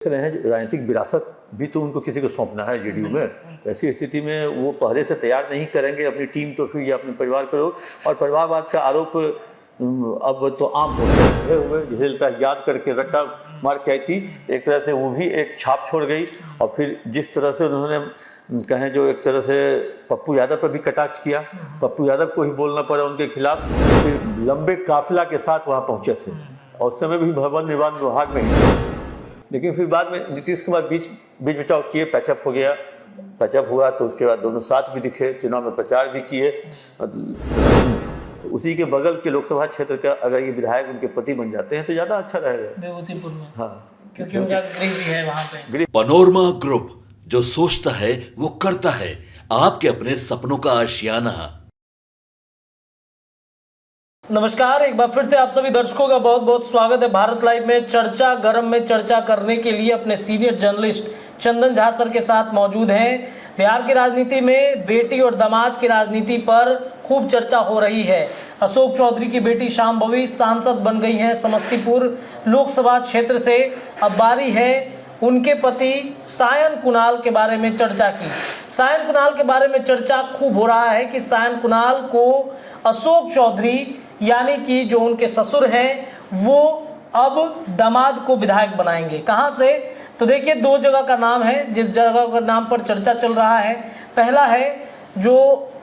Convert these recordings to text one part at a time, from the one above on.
रहे हैं राजनीतिक विरासत भी तो उनको किसी को सौंपना है जेडीयू में। ऐसी स्थिति में वो पहले से तैयार नहीं करेंगे अपनी टीम तो फिर ये अपने परिवार को। और परिवारवाद का आरोप अब तो आम हो गए हुए झेलता याद करके रट्टा मार के आई थी, एक तरह से वो भी एक छाप छोड़ गई। और फिर जिस तरह से उन्होंने कहें जो एक तरह से पप्पू यादव पर भी कटाक्ष किया, पप्पू यादव को ही बोलना पड़ा उनके खिलाफ। फिर लंबे काफिला के साथ वहाँ पहुँचे थे और उस समय भी भवन निर्माण विभाग में ही थे। लेकिन फिर बाद में नीतीश कुमार बीच बचाव किए, पैचअप हो गया। पैचअप हुआ तो उसके बाद दोनों साथ भी दिखे, चुनाव में प्रचार भी किए। तो उसी के बगल के लोकसभा क्षेत्र का अगर ये विधायक उनके पति बन जाते हैं तो ज़्यादा अच्छा रहेगा विभूतिपुर में। हाँ, क्योंकि उनका गृह भी है वहाँ पे। पनोरमा ग्रुप, जो सोचता है वो करता है। आपके अपने सपनों का आशियाना। नमस्कार, एक बार फिर से आप सभी दर्शकों का बहुत बहुत स्वागत है भारत लाइव में। चर्चा गरम में चर्चा करने के लिए अपने senior journalist Chandan Jha sir के साथ मौजूद हैं। बिहार की राजनीति में बेटी और दामाद की राजनीति पर खूब चर्चा हो रही है। अशोक चौधरी की बेटी शांभवी सांसद बन गई हैं समस्तीपुर लोकसभा क्षेत्र से। अब बारी है उनके पति सायन कुणाल के बारे में चर्चा की। सायन कुणाल के बारे में चर्चा खूब हो रहा है कि सायन कुणाल को अशोक चौधरी यानी कि जो उनके ससुर हैं वो अब दामाद को विधायक बनाएंगे। कहां से? तो देखिए, दो जगह का नाम है जिस जगह का नाम पर चर्चा चल रहा है। पहला है जो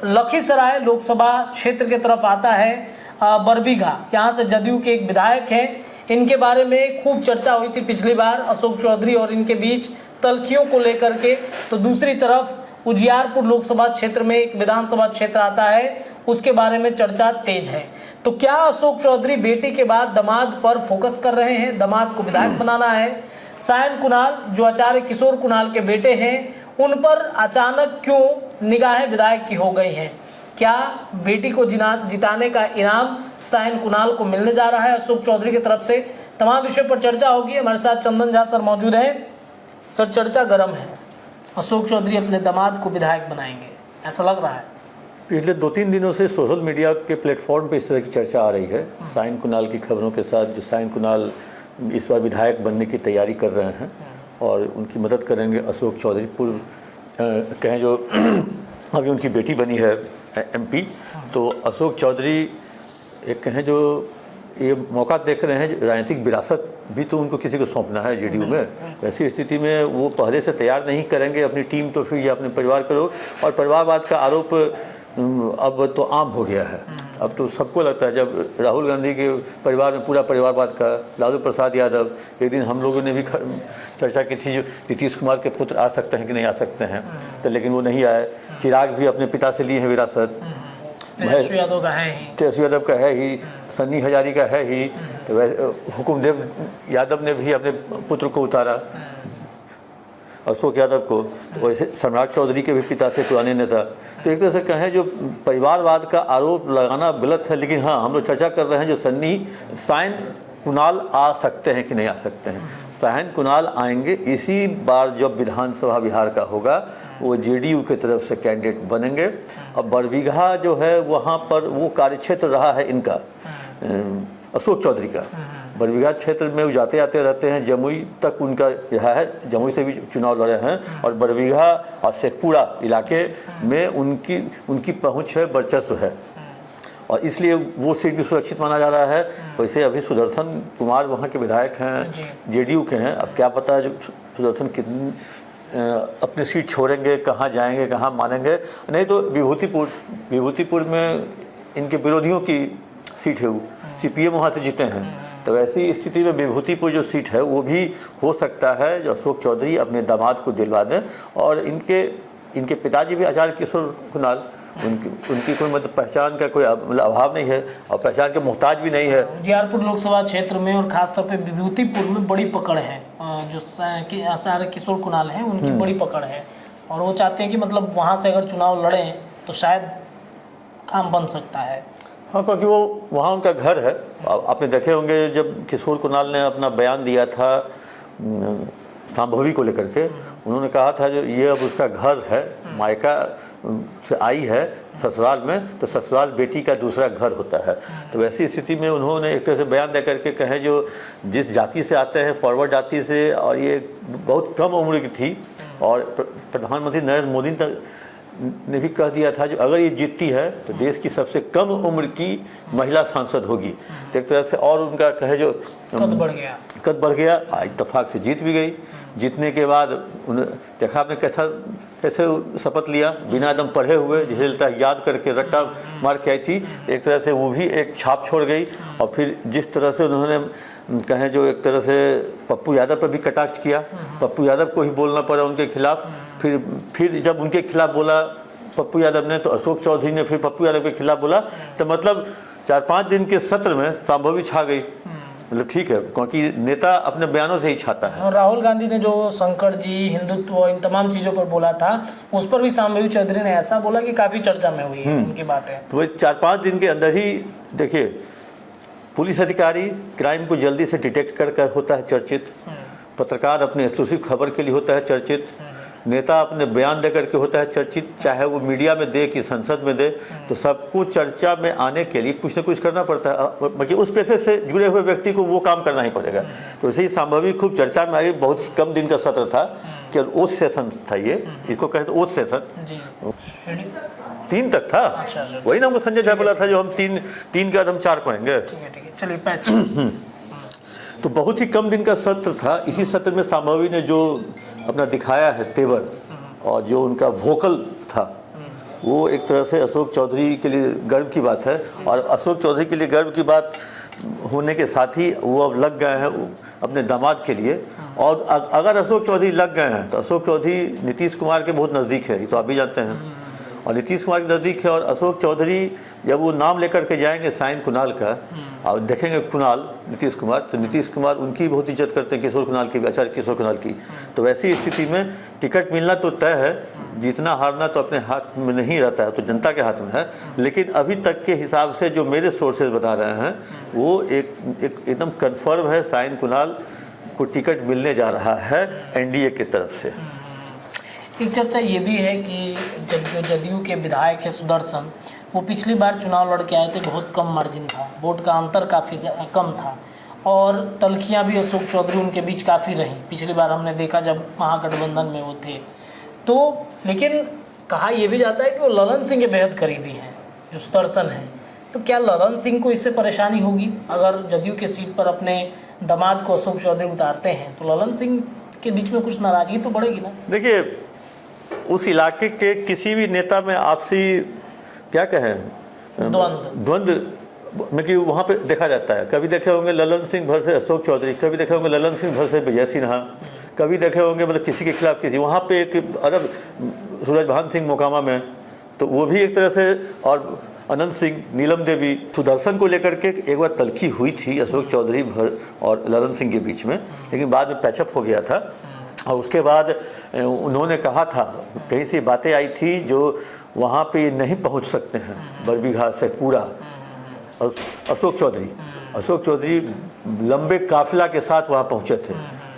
लखीसराय लोकसभा क्षेत्र के तरफ आता है, बरबीघा। यहाँ से जदयू के एक विधायक हैं, इनके बारे में खूब चर्चा हुई थी पिछली बार अशोक चौधरी और इनके बीच तलखियों को लेकर के। तो दूसरी तरफ उजियारपुर लोकसभा क्षेत्र में एक विधानसभा क्षेत्र आता है, उसके बारे में चर्चा तेज है। तो क्या अशोक चौधरी बेटी के बाद दामाद पर फोकस कर रहे हैं, दामाद को विधायक बनाना है? सायन कुणाल जो आचार्य किशोर कुणाल के बेटे हैं, उन पर अचानक क्यों निगाहें विधायक की हो गई हैं? क्या बेटी को जिताने का इनाम सायन कुणाल को मिलने जा रहा है अशोक चौधरी की तरफ से? तमाम विषय पर चर्चा होगी। हमारे साथ चंदन झा सर मौजूद हैं। सर, चर्चा गर्म है, अशोक चौधरी अपने दामाद को विधायक बनाएंगे, ऐसा लग रहा है। पिछले 2-3 दिनों से सोशल मीडिया के प्लेटफॉर्म पे इस तरह की चर्चा आ रही है सायन कुणाल की खबरों के साथ। जो सायन कुणाल इस बार विधायक बनने की तैयारी कर रहे हैं और उनकी मदद करेंगे अशोक चौधरी। कहें जो अभी उनकी बेटी बनी है एमपी, तो अशोक चौधरी एक कहें जो ये मौका देख रहे हैं राजनीतिक विरासत भी तो उनको किसी को सौंपना है जेडीयू में। ऐसी स्थिति में वो पहले से तैयार नहीं करेंगे अपनी टीम तो फिर ये अपने परिवार को। और परिवारवाद का आरोप अब तो आम हो गया है। अब तो सबको लगता है, जब राहुल गांधी के परिवार में पूरा परिवारवाद का, लालू प्रसाद यादव, एक दिन हम लोगों ने भी चर्चा की थी जो नीतीश कुमार के पुत्र आ सकते हैं कि नहीं आ सकते हैं, तो लेकिन वो नहीं आए। चिराग भी अपने पिता से लिए हैं विरासत, तेजस्वी यादव का है ही, तेजस्वी यादव का है ही, सन्नी हजारी का है ही, तो हुकुमदेव यादव ने भी अपने पुत्र को उतारा, अशोक यादव को। तो वैसे सम्राट चौधरी के भी पिता थे पुराने नेता। तो एक तरह से कहें जो परिवारवाद का आरोप लगाना गलत है। लेकिन हाँ, हम लोग चर्चा कर रहे हैं जो सायन कुणाल आ सकते हैं कि नहीं आ सकते हैं। सायन कुणाल आएंगे इसी बार जब विधानसभा बिहार का होगा, वो जेडीयू की तरफ से कैंडिडेट बनेंगे। अब बरबीघा जो है वहाँ पर वो कार्यक्षेत्र रहा है इनका, अशोक चौधरी का। बरबीघा क्षेत्र में वो जाते आते रहते हैं, जमुई तक उनका रहा है, जमुई से भी चुनाव लड़े हैं। और बरबीघा और शेखपुरा इलाके में उनकी पहुंच है, वर्चस्व है, और इसलिए वो सीट भी सुरक्षित माना जा रहा है। वैसे अभी सुदर्शन कुमार वहाँ के विधायक हैं, जेडीयू के हैं। अब क्या पता जो सुदर्शन कितनी अपनी सीट छोड़ेंगे, कहाँ जाएंगे, कहाँ मानेंगे। नहीं तो विभूतिपुर में इनके विरोधियों की सीट है, वो सीपीएम वहाँ से जीते हैं। तो ऐसी स्थिति में विभूतिपुर जो सीट है वो भी हो सकता है जो अशोक चौधरी अपने दामाद को दिलवा दें। और इनके पिताजी भी आचार्य किशोर कुणाल, उनकी कोई मतलब पहचान का कोई मतलब अभाव नहीं है और पहचान के मोहताज भी नहीं है। उजियारपुर लोकसभा क्षेत्र में और खासतौर पे विभूतिपुर में बड़ी पकड़ है, जो आचार्य किशोर कुणाल हैं उनकी बड़ी पकड़ है। और वो चाहते हैं कि मतलब वहाँ से अगर चुनाव लड़ें तो शायद काम बन सकता है। हाँ, क्योंकि वो वहाँ उनका घर है। आपने देखे होंगे जब किशोर कुणाल ने अपना बयान दिया था शांभवी को लेकर के, उन्होंने कहा था जो ये अब उसका घर है, मायका से आई है ससुराल में, तो ससुराल बेटी का दूसरा घर होता है। तो वैसी स्थिति में उन्होंने एक तरह से बयान दे करके कहें जो जिस जाति से आते हैं, फॉरवर्ड जाति से, और ये बहुत कम उम्र की थी, और प्रधानमंत्री नरेंद्र मोदी तक ने भी कह दिया था जो अगर ये जीतती है तो देश की सबसे कम उम्र की महिला सांसद होगी। तो एक तरह से और उनका कहे जो कद बढ़ गया, इत्तेफाक से जीत भी गई। जीतने के बाद देखा आपने कैसे शपथ लिया, बिना एकदम पढ़े हुए, जैसे लगता है याद करके रट्टा मार के आई थी। एक तरह से वो भी एक छाप छोड़ गई। और फिर जिस तरह से उन्होंने कहें जो एक तरह से पप्पू यादव पर भी कटाक्ष किया, पप्पू यादव को ही बोलना पड़ा उनके खिलाफ। फिर जब उनके खिलाफ बोला पप्पू यादव ने, तो अशोक चौधरी ने फिर पप्पू यादव के खिलाफ बोला। तो मतलब 4-5 दिन के सत्र में संभवी छा गई। मतलब ठीक है, क्योंकि नेता अपने बयानों से ही छाता है। और राहुल गांधी ने जो शंकर जी, हिंदुत्व, इन तमाम चीज़ों पर बोला था, उस पर भी शांभवी चौधरी ने ऐसा बोला कि काफ़ी चर्चा में हुई है उनकी बातें। तो वही 4-5 दिन के अंदर ही देखिए, पुलिस अधिकारी क्राइम को जल्दी से डिटेक्ट कर होता है चर्चित, पत्रकार अपने एक्सक्लूसिव खबर के लिए होता है चर्चित, नेता अपने बयान दे करके होता है चर्चित, चाहे वो मीडिया में दे कि संसद में दे, तो सबको चर्चा में आने के लिए कुछ ना कुछ करना पड़ता है। बाकी उस पेशे से जुड़े हुए व्यक्ति को वो काम करना ही पड़ेगा। तो ऐसे ही संभवी खूब चर्चा में आई। बहुत ही कम दिन का सत्र था, केवल ओथ सेशन था ये, इसको कहे तो ओथ सेशन 3 तक था। वही ना हमको संजय झा बोला था जो हम 3 के बाद हम 4 कहेंगे। चलिए पैच। तो बहुत ही कम दिन का सत्र था। इसी सत्र में संभवी ने जो अपना दिखाया है तेवर और जो उनका वोकल था, वो एक तरह से अशोक चौधरी के लिए गर्व की बात है। और अशोक चौधरी के लिए गर्व की बात होने के साथ ही वो अब लग गए हैं अपने दामाद के लिए। और अगर अशोक चौधरी लग गए हैं तो अशोक चौधरी नीतीश कुमार के बहुत नज़दीक है, ये तो आप भी जानते हैं। और नीतीश कुमार के नज़दीक है। और अशोक चौधरी जब वो नाम लेकर के जाएंगे साइन कुणाल का, और देखेंगे कुणाल नीतीश कुमार, तो नीतीश कुमार उनकी बहुत इज्जत करते हैं, किशोर कुणाल की, आचार्य किशोर कुणाल की। तो वैसी स्थिति में टिकट मिलना तो तय है, जीतना हारना तो अपने हाथ में नहीं रहता है, तो जनता के हाथ में है। लेकिन अभी तक के हिसाब से जो मेरे सोर्सेज बता रहे हैं, वो एकदम कन्फर्म है, साइन कुणाल को टिकट मिलने जा रहा है एनडीए की तरफ से। एक चर्चा ये भी है कि जो जदयू के विधायक है सुदर्शन, वो पिछली बार चुनाव लड़ के आए थे, बहुत कम मार्जिन था, वोट का अंतर काफ़ी कम था, और तलखियाँ भी अशोक चौधरी उनके बीच काफ़ी रहीं पिछली बार हमने देखा जब महागठबंधन में वो थे। तो लेकिन कहा यह भी जाता है कि वो ललन सिंह के बेहद करीबी हैं जो सुदर्शन हैं। तो क्या ललन सिंह को इससे परेशानी होगी अगर जदयू के सीट पर अपने दामाद को अशोक चौधरी उतारते हैं? तो ललन सिंह के बीच में कुछ नाराजगी तो बढ़ेगी ना। देखिए, उस इलाके के किसी भी नेता में आपसी क्या कहें द्वंद्व में कि वहाँ पे देखा जाता है। कभी देखे होंगे ललन सिंह भर से अशोक चौधरी, कभी देखे होंगे ललन सिंह भर से विजय सिन्हा, कभी देखे होंगे मतलब किसी के खिलाफ किसी। वहाँ पे एक अरब सूरजभान सिंह मोकामा में, तो वो भी एक तरह से, और अनंत सिंह, नीलम देवी, सुदर्शन को लेकर के एक बार तलखी हुई थी अशोक चौधरी भर और ललन सिंह के बीच में, लेकिन बाद में पैचअप हो गया था। और उसके बाद उन्होंने कहा था, कहीं से बातें आई थी जो वहाँ पे नहीं पहुँच सकते हैं बरबीघा से पूरा। अशोक चौधरी लंबे काफिला के साथ वहाँ पहुँचे थे,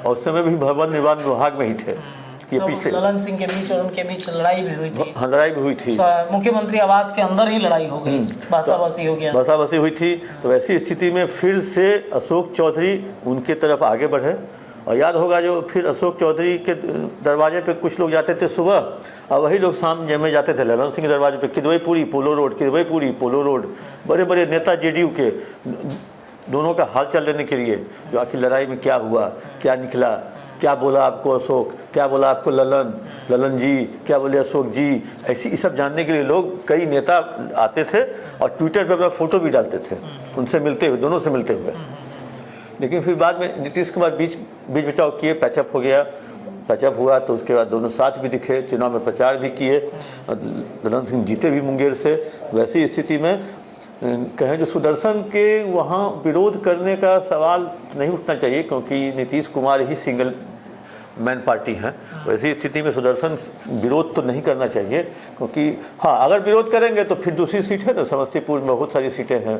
और उस समय भी भवन निर्माण विभाग में ही थे। ये पिछले ललन सिंह के बीच और उनके बीच लड़ाई भी हुई थी। हाँ, लड़ाई भी हुई थी, मुख्यमंत्री आवास के अंदर ही लड़ाई हो गई, बसाबसी हो गया, बसाबसी हुई थी। तो वैसी स्थिति में फिर से अशोक चौधरी उनके तरफ आगे बढ़े। और याद होगा जो फिर अशोक चौधरी के दरवाजे पे कुछ लोग जाते थे सुबह, और वही लोग शाम में जाते थे ललन सिंह के दरवाजे पे, किदवईपुरी पोलो रोड। बड़े बड़े नेता जेडीयू के दोनों का हाल चाल लेने के लिए, जो आखिर लड़ाई में क्या हुआ, क्या निकला, क्या बोला आपको अशोक, क्या बोला आपको ललन जी, क्या बोले अशोक जी, ऐसी ये सब जानने के लिए लोग, कई नेता आते थे और ट्विटर पर अपना फ़ोटो भी डालते थे उनसे मिलते हुए, दोनों से मिलते हुए। लेकिन फिर बाद में नीतीश कुमार बीच बचाव किए, पैचअप हो गया। पैचअप हुआ तो उसके बाद दोनों साथ भी दिखे, चुनाव में प्रचार भी किए, ललन सिंह जीते भी मुंगेर से। वैसी स्थिति में कहें जो सुदर्शन के वहाँ विरोध करने का सवाल नहीं उठना चाहिए, क्योंकि नीतीश कुमार ही सिंगल मैन पार्टी हैं। वैसी स्थिति में सुदर्शन विरोध तो नहीं करना चाहिए, क्योंकि हाँ, अगर विरोध करेंगे तो फिर दूसरी सीट है ना, समस्तीपुर में बहुत सारी सीटें हैं,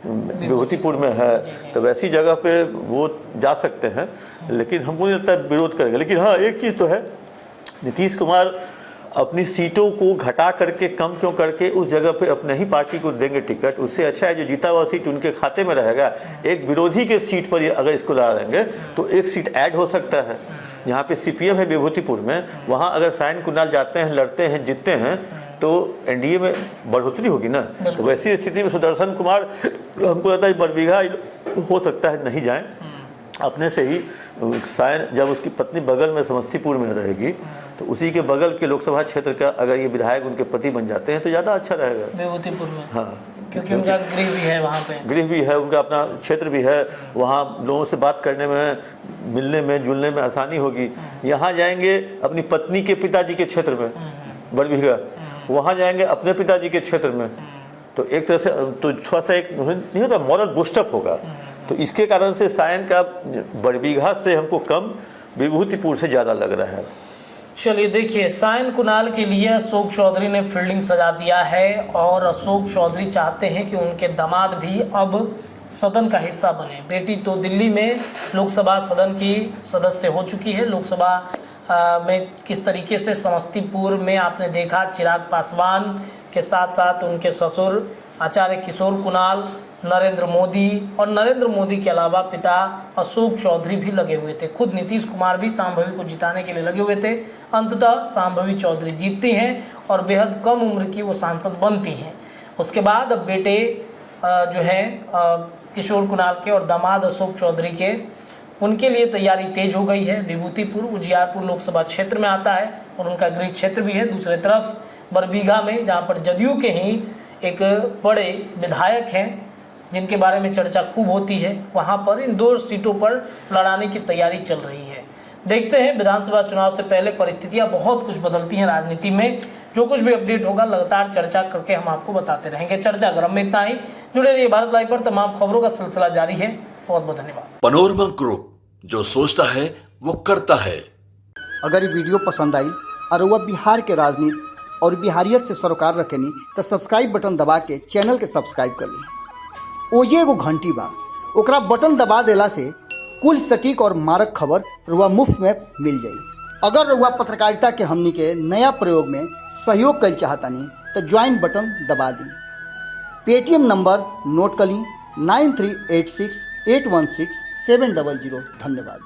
विभूतिपुर में है, तो वैसी जगह पे वो जा सकते हैं। लेकिन हमको नहीं लगता है विरोध करेंगे। लेकिन हाँ, एक चीज़ तो है, नीतीश कुमार अपनी सीटों को घटा करके कम क्यों करके उस जगह पे अपने ही पार्टी को देंगे टिकट। उससे अच्छा है जो जीता हुआ सीट उनके खाते में रहेगा। एक विरोधी के सीट पर अगर इसको ला देंगे तो एक सीट ऐड हो सकता है। यहाँ पे सीपीएम है विभूतिपुर में, वहाँ अगर सायन कुणाल जाते हैं, लड़ते हैं, जीतते हैं तो एनडीए में बढ़ोतरी होगी ना। तो वैसी स्थिति में सुदर्शन कुमार हमको लगता है बरबीघा हो सकता है नहीं जाए अपने से ही। सायन जब उसकी पत्नी बगल में समस्तीपुर में रहेगी तो उसी के बगल के लोकसभा क्षेत्र का अगर ये विधायक उनके पति बन जाते हैं तो ज़्यादा अच्छा रहेगा विभूतिपुर में। हाँ, क्योंकि उनका गृह भी है वहाँ पे, गृह भी है, उनका अपना क्षेत्र भी है, वहाँ लोगों से बात करने में, मिलने में, जुलने में आसानी होगी। यहाँ जाएंगे अपनी पत्नी के पिताजी के क्षेत्र में बरबीघा, वहाँ जाएंगे अपने पिताजी के क्षेत्र में, तो एक तरह से तो थोड़ा सा एक नहीं होता मॉरल बूस्टअप होगा। तो इसके कारण से सायन का बरबीघा से हमको कम विभूतिपुर से ज़्यादा लग रहा है। चलिए देखिए, सायन कुणाल के लिए अशोक चौधरी ने फील्डिंग सजा दिया है और अशोक चौधरी चाहते हैं कि उनके दामाद भी अब सदन का हिस्सा बने। बेटी तो दिल्ली में लोकसभा सदन की सदस्य हो चुकी है। लोकसभा में किस तरीके से समस्तीपुर में आपने देखा चिराग पासवान के साथ साथ उनके ससुर आचार्य किशोर कुणाल, नरेंद्र मोदी और नरेंद्र मोदी के अलावा पिता अशोक चौधरी भी लगे हुए थे। खुद नीतीश कुमार भी शांभवी को जिताने के लिए लगे हुए थे। अंततः शांभवी चौधरी जीतती हैं और बेहद कम उम्र की वो सांसद बनती हैं। उसके बाद अब बेटे जो हैं किशोर कुणाल के और दामाद अशोक चौधरी के, उनके लिए तैयारी तेज हो गई है। विभूतिपुर उजियारपुर लोकसभा क्षेत्र में आता है और उनका गृह क्षेत्र भी है। दूसरी तरफ बरबीघा में, जहाँ पर जदयू के ही एक बड़े विधायक हैं जिनके बारे में चर्चा खूब होती है, वहाँ पर इन 2 सीटों पर लड़ाने की तैयारी चल रही है। देखते हैं, विधानसभा चुनाव से पहले परिस्थितियाँ बहुत कुछ बदलती हैं राजनीति में। जो कुछ भी अपडेट होगा लगातार चर्चा करके हम आपको बताते रहेंगे। चर्चा गरम में इतना ही। जुड़े रहिए भारत लाइव पर, तमाम खबरों का सिलसिला जारी है। बहुत बहुत धन्यवाद। पनोरमा ग्रुप, जो सोचता है वो करता है। अगर ये वीडियो पसंद आई और वह बिहार के राजनीति और बिहारियत से सरोकार रखेनी तो सब्सक्राइब बटन दबा के चैनल के सब्सक्राइब कर ली। ओजे एगो घंटी बा, ओकरा बटन दबा देला से कुल सटीक और मारक खबर रुआ मुफ्त में मिल जाई। अगर रुआ पत्रकारिता के हमनी के नया प्रयोग में सहयोग कर चाहतानी तो ज्वाइन बटन दबा दी। पेटीएम नंबर नोट कर ली 9386816700। धन्यवाद।